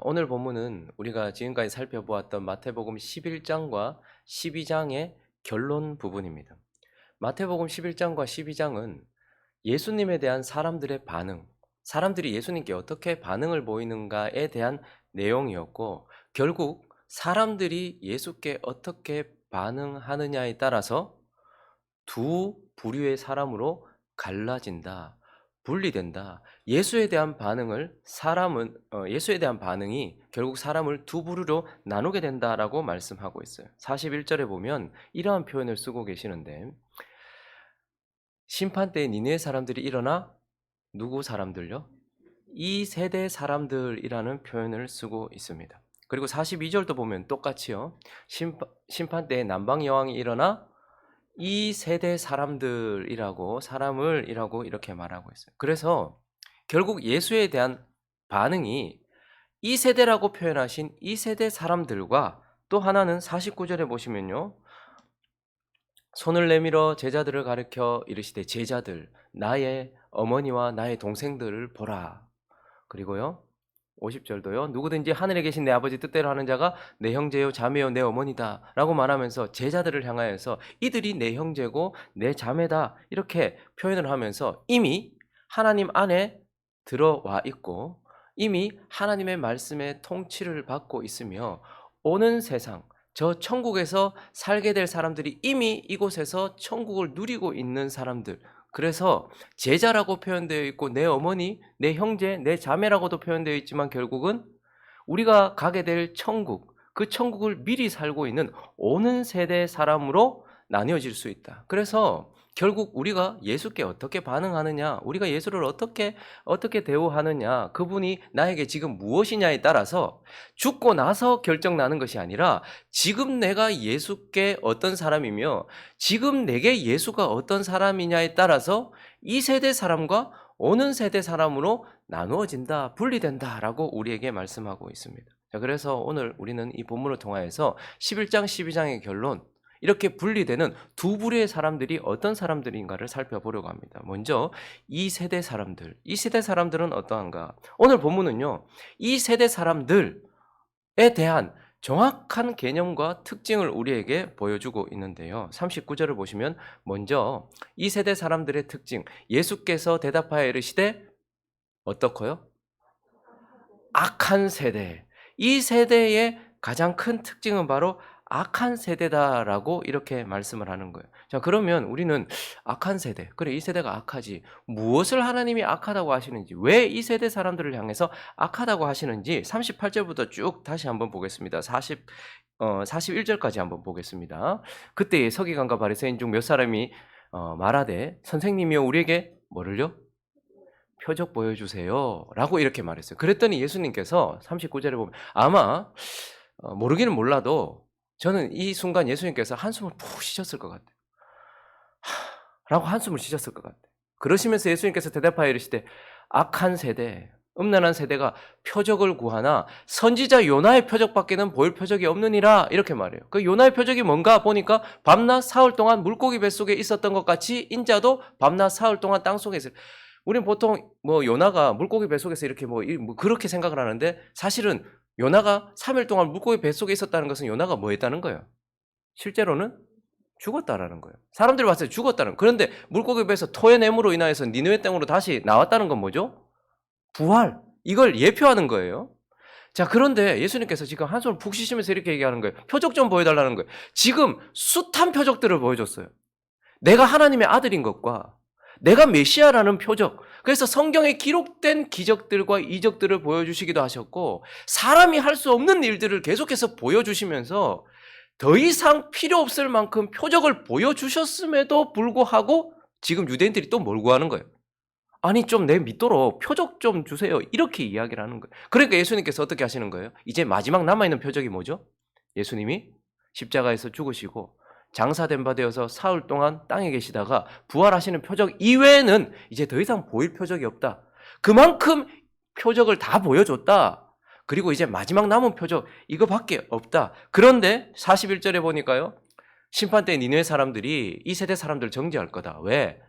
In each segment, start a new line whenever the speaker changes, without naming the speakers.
오늘 본문은 우리가 지금까지 살펴보았던 마태복음 11장과 12장의 결론 부분입니다. 마태복음 11장과 12장은 예수님에 대한 사람들의 반응, 사람들이 예수님께 어떻게 반응을 보이는가에 대한 내용이었고, 결국 사람들이 예수께 어떻게 반응하느냐에 따라서 두 부류의 사람으로 갈라진다, 분리된다. 예수에 대한 반응이 결국 사람을 두 부류로 나누게 된다라고 말씀하고 있어요. 41절에 보면 이러한 표현을 쓰고 계시는데, 심판 때 니네 사람들이 일어나 누구 사람들요? 이 세대 사람들이라는 표현을 쓰고 있습니다. 그리고 42절도 보면 똑같이요. 심판 때에 남방 여왕이 일어나 이 세대 사람을이라고 이렇게 말하고 있어요. 그래서 결국 예수에 대한 반응이 이 세대라고 표현하신 이 세대 사람들과, 또 하나는 49절에 보시면요. 손을 내밀어 제자들을 가리켜 이르시되 제자들 나의 어머니와 나의 동생들을 보라. 그리고요. 50절도요. 누구든지 하늘에 계신 내 아버지 뜻대로 하는 자가 내 형제요 자매요 내 어머니다 라고 말하면서 제자들을 향하여서 이들이 내 형제고 내 자매다 이렇게 표현을 하면서 이미 하나님 안에 들어와 있고 이미 하나님의 말씀의 통치를 받고 있으며, 오는 세상 저 천국에서 살게 될 사람들이 이미 이곳에서 천국을 누리고 있는 사람들, 그래서 제자라고 표현되어 있고 내 어머니, 내 형제, 내 자매라고도 표현되어 있지만 결국은 우리가 가게 될 천국, 그 천국을 미리 살고 있는 오는 세대 사람으로 나뉘어질 수 있다. 그래서 결국 우리가 예수께 어떻게 반응하느냐, 우리가 예수를 어떻게 대우하느냐, 그분이 나에게 지금 무엇이냐에 따라서 죽고 나서 결정나는 것이 아니라 지금 내가 예수께 어떤 사람이며 지금 내게 예수가 어떤 사람이냐에 따라서 이 세대 사람과 오는 세대 사람으로 나누어진다, 분리된다라고 우리에게 말씀하고 있습니다. 자, 그래서 오늘 우리는 이 본문을 통하여서 11장, 12장의 결론, 이렇게 분리되는 두 부류의 사람들이 어떤 사람들인가를 살펴보려고 합니다. 먼저 이 세대 사람들은 어떠한가? 오늘 본문은요, 이 세대 사람들에 대한 정확한 개념과 특징을 우리에게 보여주고 있는데요. 39절을 보시면 먼저 이 세대 사람들의 특징, 예수께서 대답하여 이르시되 어떻고요? 악한 세대. 이 세대의 가장 큰 특징은 바로 악한 세대다라고 이렇게 말씀을 하는 거예요. 자, 그러면 우리는 악한 세대, 그래 이 세대가 악하지, 무엇을 하나님이 악하다고 하시는지, 왜 이 세대 사람들을 향해서 악하다고 하시는지 38절부터 쭉 다시 한번 보겠습니다. 41절까지 한번 보겠습니다. 그때 서기관과 바리새인 중 몇 사람이 말하되 선생님이여 우리에게 뭐를요? 표적 보여주세요 라고 이렇게 말했어요. 그랬더니 예수님께서 39절에 보면 아마 모르기는 몰라도 저는 이 순간 예수님께서 한숨을 푹 쉬셨을 것 같아요. 라고 한숨을 쉬셨을 것 같아요. 그러시면서 예수님께서 대답하여 이르시되 악한 세대, 음란한 세대가 표적을 구하나 선지자 요나의 표적밖에는 보일 표적이 없느니라 이렇게 말해요. 그 요나의 표적이 뭔가 보니까 밤낮 사흘 동안 물고기 뱃속에 있었던 것 같이 인자도 밤낮 사흘 동안 땅속에 있어요. 우리는 보통 요나가 물고기 뱃속에서 이렇게 그렇게 생각을 하는데, 사실은 요나가 3일 동안 물고기 뱃속에 있었다는 것은 요나가 뭐 했다는 거예요? 실제로는 죽었다라는 거예요. 사람들이 봤을 때 죽었다는 거예요. 그런데 물고기 배에서 토해냄으로 인하여서 니느웨 땅으로 다시 나왔다는 건 뭐죠? 부활. 이걸 예표하는 거예요. 자, 그런데 예수님께서 지금 한숨을 푹 쉬시면서 이렇게 얘기하는 거예요. 표적 좀 보여달라는 거예요. 지금 숱한 표적들을 보여줬어요. 내가 하나님의 아들인 것과 내가 메시아라는 표적, 그래서 성경에 기록된 기적들과 이적들을 보여주시기도 하셨고 사람이 할 수 없는 일들을 계속해서 보여주시면서 더 이상 필요 없을 만큼 표적을 보여주셨음에도 불구하고 지금 유대인들이 또 뭘 구하는 거예요? 아니 좀 내 믿도록 표적 좀 주세요, 이렇게 이야기를 하는 거예요. 그러니까 예수님께서 어떻게 하시는 거예요? 이제 마지막 남아있는 표적이 뭐죠? 예수님이 십자가에서 죽으시고 장사된 바 되어서 사흘 동안 땅에 계시다가 부활하시는 표적 이외에는 이제 더 이상 보일 표적이 없다. 그만큼 표적을 다 보여줬다. 그리고 이제 마지막 남은 표적 이거밖에 없다. 그런데 41절에 보니까요, 심판 때 니느웨 사람들이 이 세대 사람들을 정죄할 거다. 왜?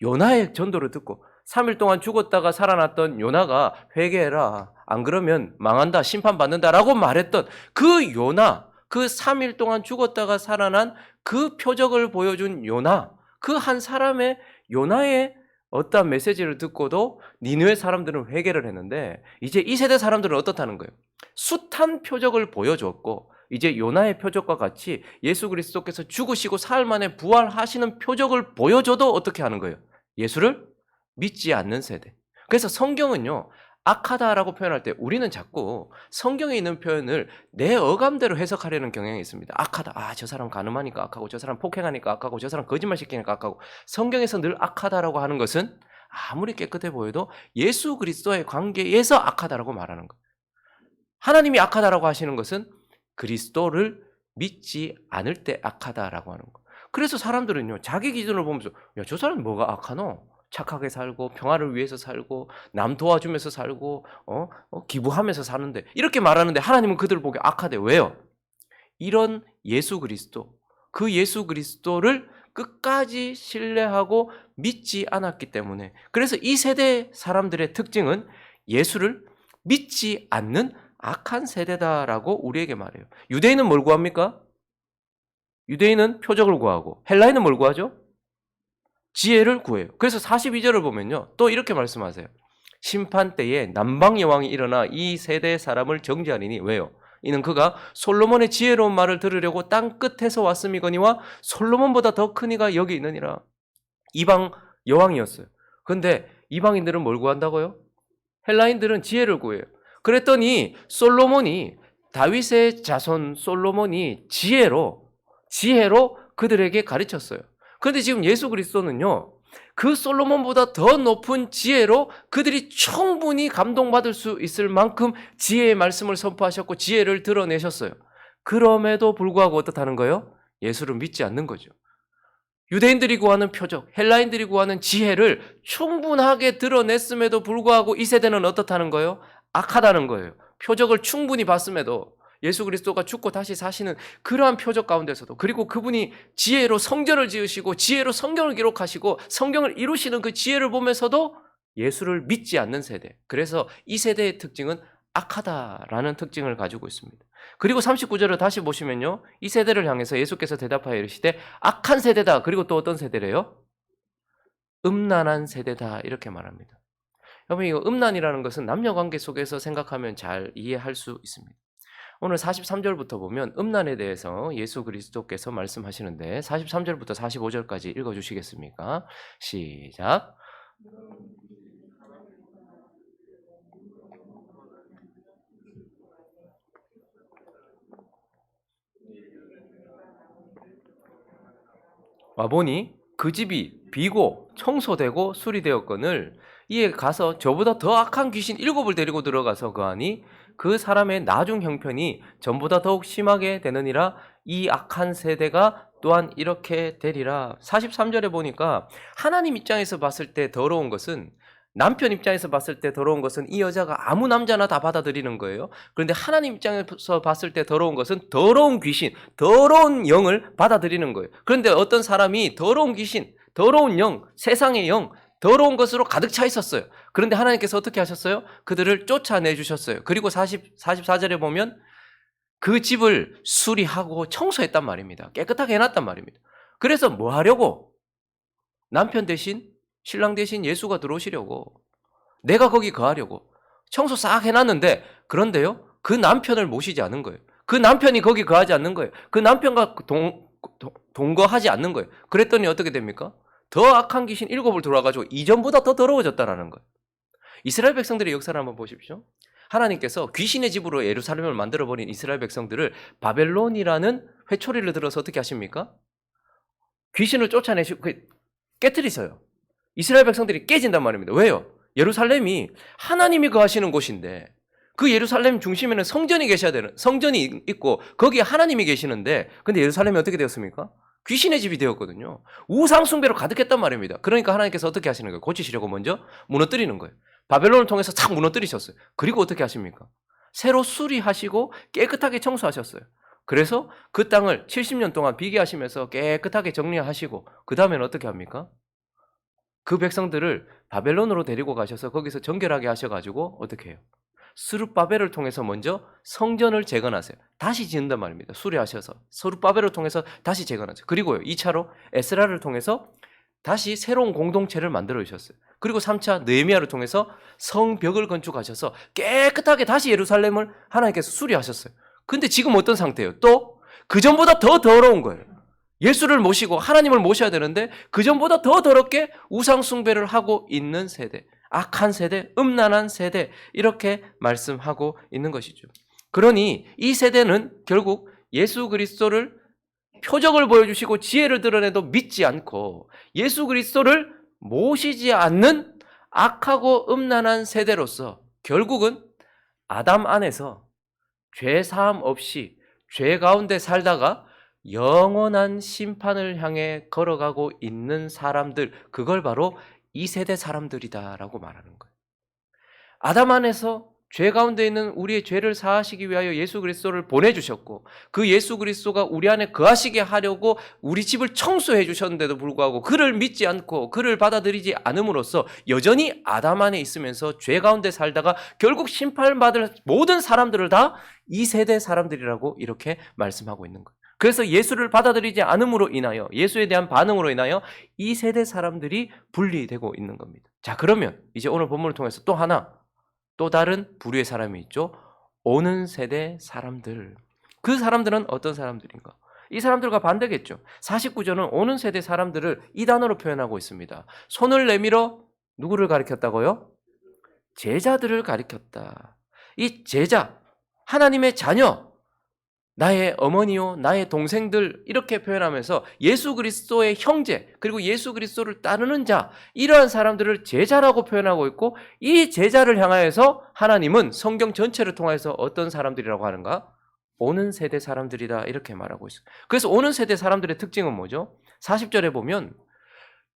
요나의 전도를 듣고 3일 동안 죽었다가 살아났던 요나가 회개해라. 안 그러면 망한다. 심판받는다라고 말했던 그 요나, 그 3일 동안 죽었다가 살아난 그 표적을 보여준 요나, 그 한 사람의 요나의 어떠한 메시지를 듣고도 니느웨 사람들은 회개를 했는데 이제 이 세대 사람들은 어떻다는 거예요? 숱한 표적을 보여줬고 이제 요나의 표적과 같이 예수 그리스도께서 죽으시고 사흘 만에 부활하시는 표적을 보여줘도 어떻게 하는 거예요? 예수를 믿지 않는 세대. 그래서 성경은요, 악하다라고 표현할 때 우리는 자꾸 성경에 있는 표현을 내 어감대로 해석하려는 경향이 있습니다. 악하다. 아, 저 사람 가늠하니까 악하고, 저 사람 폭행하니까 악하고, 저 사람 거짓말 시키니까 악하고. 성경에서 늘 악하다라고 하는 것은 아무리 깨끗해 보여도 예수 그리스도의 관계에서 악하다라고 말하는 거예요. 하나님이 악하다라고 하시는 것은 그리스도를 믿지 않을 때 악하다라고 하는 거예요. 그래서 사람들은요, 자기 기준을 보면서 야, 저 사람이 뭐가 악하노? 착하게 살고 평화를 위해서 살고 남 도와주면서 살고 기부하면서 사는데 이렇게 말하는데 하나님은 그들을 보기 악하대. 왜요? 이런 예수 그리스도, 그 예수 그리스도를 끝까지 신뢰하고 믿지 않았기 때문에, 그래서 이 세대 사람들의 특징은 예수를 믿지 않는 악한 세대다라고 우리에게 말해요. 유대인은 뭘 구합니까? 유대인은 표적을 구하고 헬라인은 뭘 구하죠? 지혜를 구해요. 그래서 42절을 보면요, 또 이렇게 말씀하세요. 심판 때에 남방 여왕이 일어나 이 세대 사람을 정죄하리니. 왜요? 이는 그가 솔로몬의 지혜로운 말을 들으려고 땅 끝에서 왔음이거니와 솔로몬보다 더 큰 이가 여기 있느니라. 이방 여왕이었어요. 그런데 이방인들은 뭘 구한다고요? 헬라인들은 지혜를 구해요. 그랬더니 솔로몬이, 다윗의 자손 솔로몬이 지혜로 그들에게 가르쳤어요. 그런데 지금 예수 그리스도는요, 그 솔로몬보다 더 높은 지혜로 그들이 충분히 감동받을 수 있을 만큼 지혜의 말씀을 선포하셨고 지혜를 드러내셨어요. 그럼에도 불구하고 어떻다는 거예요? 예수를 믿지 않는 거죠. 유대인들이 구하는 표적, 헬라인들이 구하는 지혜를 충분하게 드러냈음에도 불구하고 이 세대는 어떻다는 거예요? 악하다는 거예요. 표적을 충분히 봤음에도, 예수 그리스도가 죽고 다시 사시는 그러한 표적 가운데서도, 그리고 그분이 지혜로 성전을 지으시고 지혜로 성경을 기록하시고 성경을 이루시는 그 지혜를 보면서도 예수를 믿지 않는 세대. 그래서 이 세대의 특징은 악하다라는 특징을 가지고 있습니다. 그리고 39절을 다시 보시면요, 이 세대를 향해서 예수께서 대답하여 이르시되 악한 세대다. 그리고 또 어떤 세대래요? 음란한 세대다. 이렇게 말합니다. 여러분, 이거 음란이라는 것은 남녀관계 속에서 생각하면 잘 이해할 수 있습니다. 오늘 43절부터 보면 음란에 대해서 예수 그리스도께서 말씀하시는데 43절부터 45절까지 읽어주시겠습니까? 시작. 와보니 그 집이 비고 청소되고 수리되었거늘 이에 가서 저보다 더 악한 귀신 7을 데리고 들어가서 거하니 그 사람의 나중 형편이 전보다 더욱 심하게 되느니라. 이 악한 세대가 또한 이렇게 되리라. 43절에 보니까 하나님 입장에서 봤을 때 더러운 것은, 남편 입장에서 봤을 때 더러운 것은 이 여자가 아무 남자나 다 받아들이는 거예요. 그런데 하나님 입장에서 봤을 때 더러운 것은 더러운 귀신, 더러운 영을 받아들이는 거예요. 그런데 어떤 사람이 더러운 귀신, 더러운 영, 세상의 영, 더러운 것으로 가득 차 있었어요. 그런데 하나님께서 어떻게 하셨어요? 그들을 쫓아내 주셨어요. 그리고 44절에 보면 그 집을 수리하고 청소했단 말입니다. 깨끗하게 해놨단 말입니다. 그래서 뭐 하려고? 남편 대신, 신랑 대신 예수가 들어오시려고, 내가 거기 거하려고 청소 싹 해놨는데, 그런데요, 그 남편을 모시지 않은 거예요. 그 남편이 거기 거하지 않는 거예요. 그 남편과 동거하지 않는 거예요. 그랬더니 어떻게 됩니까? 더 악한 귀신 7을 들어와가지고 이전보다 더 더러워졌다라는 거예요. 이스라엘 백성들의 역사를 한번 보십시오. 하나님께서 귀신의 집으로 예루살렘을 만들어버린 이스라엘 백성들을 바벨론이라는 회초리를 들어서 어떻게 하십니까? 귀신을 쫓아내시고 깨트리세요. 이스라엘 백성들이 깨진단 말입니다. 왜요? 예루살렘이 하나님이 거하시는 곳인데, 그 예루살렘 중심에는 성전이 계셔야 되는, 성전이 있고 거기에 하나님이 계시는데, 근데 예루살렘이 어떻게 되었습니까? 귀신의 집이 되었거든요. 우상 숭배로 가득했단 말입니다. 그러니까 하나님께서 어떻게 하시는 거예요? 고치시려고 먼저 무너뜨리는 거예요. 바벨론을 통해서 착 무너뜨리셨어요. 그리고 어떻게 하십니까? 새로 수리하시고 깨끗하게 청소하셨어요. 그래서 그 땅을 70년 동안 비계하시면서 깨끗하게 정리하시고 그 다음에는 어떻게 합니까? 그 백성들을 바벨론으로 데리고 가셔서 거기서 정결하게 하셔가지고 어떻게 해요? 스룹바벨을 통해서 먼저 성전을 재건하세요. 다시 짓는단 말입니다. 수리하셔서 스룹바벨을 통해서 다시 재건하세요. 그리고요, 2차로 에스라를 통해서 다시 새로운 공동체를 만들어 주셨어요. 그리고 3차 느헤미야를 통해서 성벽을 건축하셔서 깨끗하게 다시 예루살렘을 하나님께서 수리하셨어요. 근데 지금 어떤 상태예요? 또 그전보다 더 더러운 거예요. 예수를 모시고 하나님을 모셔야 되는데 그전보다 더 더럽게 우상 숭배를 하고 있는 세대, 악한 세대, 음란한 세대, 이렇게 말씀하고 있는 것이죠. 그러니 이 세대는 결국 예수 그리스도를 표적을 보여주시고 지혜를 드러내도 믿지 않고 예수 그리스도를 모시지 않는 악하고 음란한 세대로서 결국은 아담 안에서 죄 사함 없이 죄 가운데 살다가 영원한 심판을 향해 걸어가고 있는 사람들, 그걸 바로 이 세대 사람들이다라고 말하는 거예요. 아담 안에서 죄 가운데 있는 우리의 죄를 사하시기 위하여 예수 그리스도를 보내주셨고, 그 예수 그리스도가 우리 안에 거하시게 하려고 우리 집을 청소해 주셨는데도 불구하고 그를 믿지 않고 그를 받아들이지 않음으로써 여전히 아담 안에 있으면서 죄 가운데 살다가 결국 심판받을 모든 사람들을 다 이 세대 사람들이라고 이렇게 말씀하고 있는 거예요. 그래서 예수를 받아들이지 않음으로 인하여, 예수에 대한 반응으로 인하여 이 세대 사람들이 분리되고 있는 겁니다. 자, 그러면 이제 오늘 본문을 통해서 또 하나, 또 다른 부류의 사람이 있죠. 오는 세대 사람들. 그 사람들은 어떤 사람들인가? 이 사람들과 반대겠죠. 49절은 오는 세대 사람들을 이 단어로 표현하고 있습니다. 손을 내밀어 누구를 가리켰다고요? 제자들을 가리켰다. 이 제자, 하나님의 자녀, 나의 어머니요, 나의 동생들, 이렇게 표현하면서 예수 그리스도의 형제, 그리고 예수 그리스도를 따르는 자, 이러한 사람들을 제자라고 표현하고 있고, 이 제자를 향하여서 하나님은 성경 전체를 통해서 어떤 사람들이라고 하는가? 오는 세대 사람들이다, 이렇게 말하고 있어요. 그래서 오는 세대 사람들의 특징은 뭐죠? 40절에 보면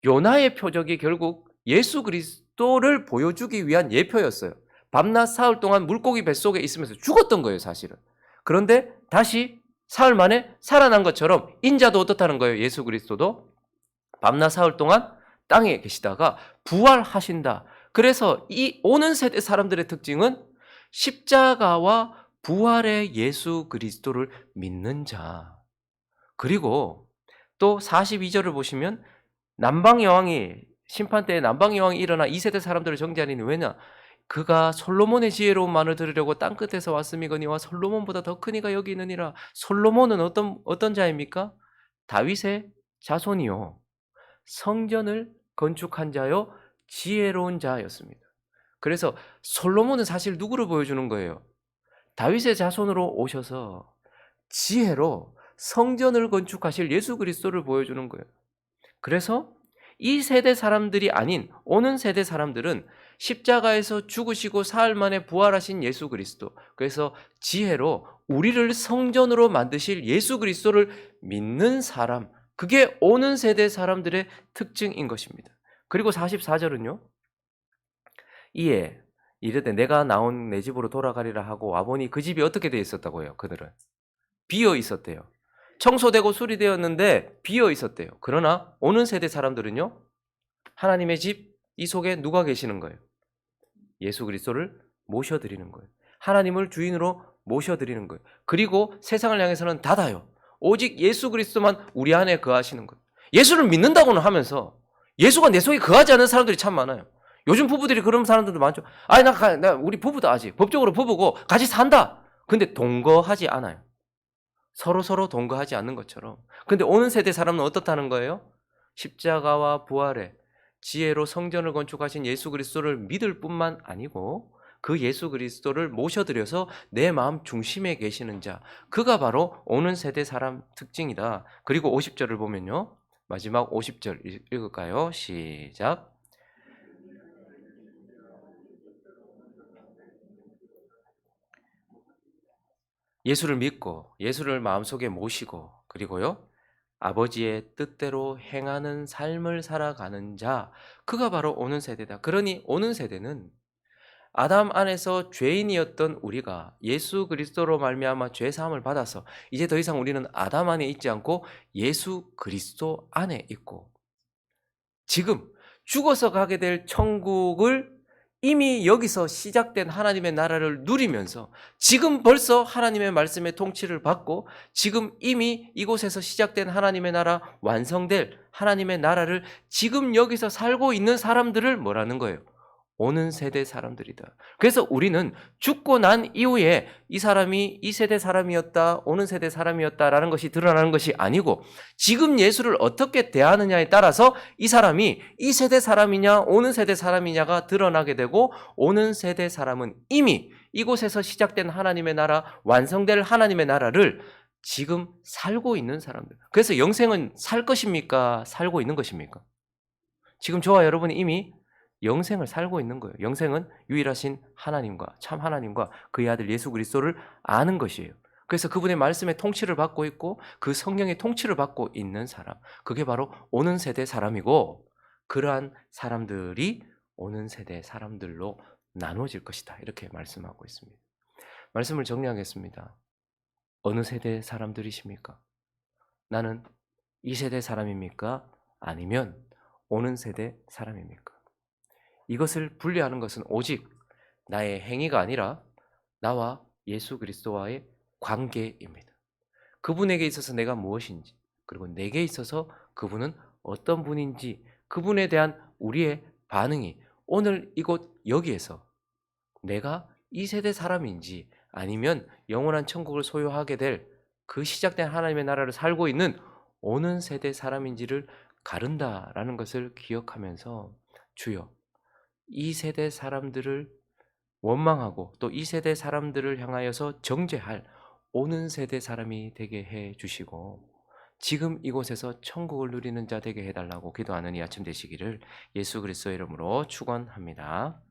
요나의 표적이 결국 예수 그리스도를 보여주기 위한 예표였어요. 밤낮 사흘 동안 물고기 뱃속에 있으면서 죽었던 거예요, 사실은. 그런데 다시 사흘 만에 살아난 것처럼 인자도 어떻다는 거예요? 예수 그리스도도 밤낮 사흘 동안 땅에 계시다가 부활하신다. 그래서 이 오는 세대 사람들의 특징은 십자가와 부활의 예수 그리스도를 믿는 자. 그리고 또 42절을 보시면 남방 여왕이, 심판 때에 남방 여왕이 일어나 이 세대 사람들을 정죄하리니, 왜냐? 그가 솔로몬의 지혜로운 말을 들으려고 땅끝에서 왔음이거니와 솔로몬보다 더 큰 이가 여기 있느니라. 솔로몬은 어떤 자입니까? 다윗의 자손이요, 성전을 건축한 자요, 지혜로운 자였습니다. 그래서 솔로몬은 사실 누구를 보여주는 거예요? 다윗의 자손으로 오셔서 지혜로 성전을 건축하실 예수 그리스도를 보여주는 거예요. 그래서 이 세대 사람들이 아닌 오는 세대 사람들은 십자가에서 죽으시고 사흘 만에 부활하신 예수 그리스도, 그래서 지혜로 우리를 성전으로 만드실 예수 그리스도를 믿는 사람, 그게 오는 세대 사람들의 특징인 것입니다. 그리고 44절은요. 이에 이르되 내가 나온 내 집으로 돌아가리라 하고 와보니 그 집이 어떻게 되어 있었다고 해요? 그들은 비어 있었대요. 청소되고 수리되었는데 비어 있었대요. 그러나 오는 세대 사람들은요, 하나님의 집, 이 속에 누가 계시는 거예요? 예수 그리스도를 모셔드리는 거예요. 하나님을 주인으로 모셔드리는 거예요. 그리고 세상을 향해서는 닫아요. 오직 예수 그리스도만 우리 안에 거하시는 거예요. 예수를 믿는다고는 하면서 예수가 내 속에 거하지 않는 사람들이 참 많아요. 요즘 부부들이 그런 사람들도 많죠. 아니, 우리 부부도 아직 법적으로 부부고 같이 산다. 근데 동거하지 않아요. 서로 동거하지 않는 것처럼. 근데 오는 세대 사람은 어떻다는 거예요? 십자가와 부활의 지혜로 성전을 건축하신 예수 그리스도를 믿을 뿐만 아니고 그 예수 그리스도를 모셔드려서 내 마음 중심에 계시는 자, 그가 바로 오는 세대 사람 특징이다. 그리고 50절을 보면요, 마지막 50절 읽을까요? 시작. 예수를 믿고 예수를 마음속에 모시고 그리고요, 아버지의 뜻대로 행하는 삶을 살아가는 자, 그가 바로 오는 세대다. 그러니 오는 세대는 아담 안에서 죄인이었던 우리가 예수 그리스도로 말미암아 죄 사함을 받아서 이제 더 이상 우리는 아담 안에 있지 않고 예수 그리스도 안에 있고, 지금 죽어서 가게 될 천국을 이미 여기서 시작된 하나님의 나라를 누리면서 지금 벌써 하나님의 말씀의 통치를 받고 지금 이미 이곳에서 시작된 하나님의 나라, 완성될 하나님의 나라를 지금 여기서 살고 있는 사람들을 뭐라는 거예요? 오는 세대 사람들이다. 그래서 우리는 죽고 난 이후에 이 사람이 이 세대 사람이었다, 오는 세대 사람이었다라는 것이 드러나는 것이 아니고 지금 예수를 어떻게 대하느냐에 따라서 이 사람이 이 세대 사람이냐, 오는 세대 사람이냐가 드러나게 되고, 오는 세대 사람은 이미 이곳에서 시작된 하나님의 나라, 완성될 하나님의 나라를 지금 살고 있는 사람들. 그래서 영생은 살 것입니까? 살고 있는 것입니까? 지금 저와 여러분이 이미 영생을 살고 있는 거예요. 영생은 유일하신 하나님과 참 하나님과 그의 아들 예수 그리스도를 아는 것이에요. 그래서 그분의 말씀의 통치를 받고 있고 그 성령의 통치를 받고 있는 사람, 그게 바로 오는 세대 사람이고, 그러한 사람들이 오는 세대 사람들로 나누어질 것이다, 이렇게 말씀하고 있습니다. 말씀을 정리하겠습니다. 어느 세대 사람들이십니까? 나는 이 세대 사람입니까? 아니면 오는 세대 사람입니까? 이것을 분리하는 것은 오직 나의 행위가 아니라 나와 예수 그리스도와의 관계입니다. 그분에게 있어서 내가 무엇인지, 그리고 내게 있어서 그분은 어떤 분인지, 그분에 대한 우리의 반응이 오늘 이곳 여기에서 내가 이 세대 사람인지 아니면 영원한 천국을 소유하게 될 그 시작된 하나님의 나라를 살고 있는 오는 세대 사람인지를 가른다라는 것을 기억하면서, 주여, 이 세대 사람들을 원망하고 또 이 세대 사람들을 향하여서 정죄할 오는 세대 사람이 되게 해 주시고 지금 이곳에서 천국을 누리는 자 되게 해달라고 기도하는 이 아침 되시기를 예수 그리스도의 이름으로 축원합니다.